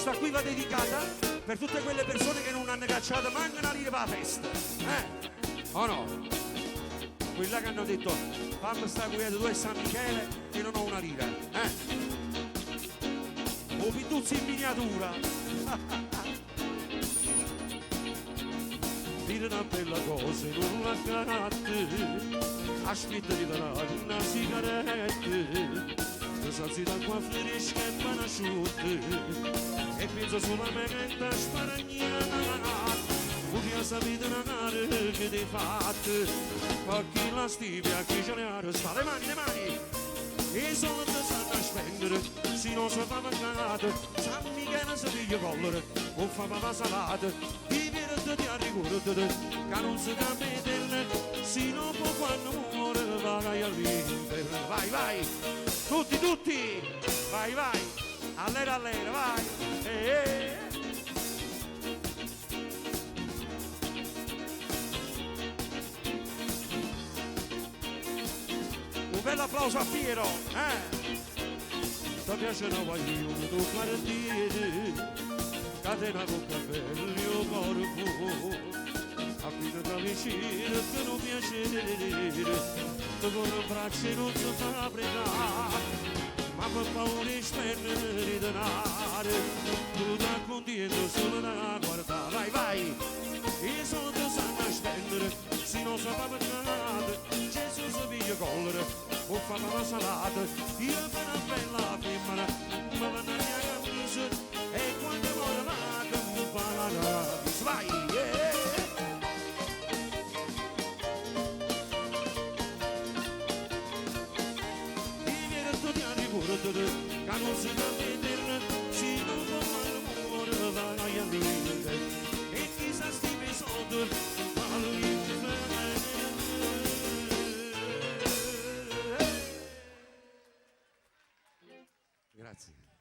Questa qui va dedicata per tutte quelle persone che non hanno cacciato manco una lira per la festa. O no? Quella che hanno detto fammi sta quieto tu e San Michele che non ho una lira. O Pituzzi in miniatura. Dire una bella cosa non la catte, aspetta di dare una sigaretta. Salsi d'acqua fresca e panasciutte e penso solamente a sparagnare voglio sapere una nare che ti fatte perché la stivia che ce l'ha sta le mani e i soldi sanno a spendere se non si fa pagare San Michele si piglia collere o fa papà salata divertiti a ricordare che non si cambia se non può quando muore vai all'interno vai tutti, vai, allera, vai, Un bel applauso a Piero, Ti piace una guaglione, tu quartiere, catena con capelli, corpo, a fine da vicino, che non piacere, tu con un braccio non si fa pregare, ma per paura di spendere di denaro, tu da contento solo da guardare, vai, i soldi sanno a spendere, se non si fa pagare, Gesù si piglia collera, o fa una salata, io per una bella femmina, ma vanno a mia camisa, e quando vuole va che mi fa la camisa, vai, che non si cambia se non può mai muore vai a vivere e chissà stime soldi grazie.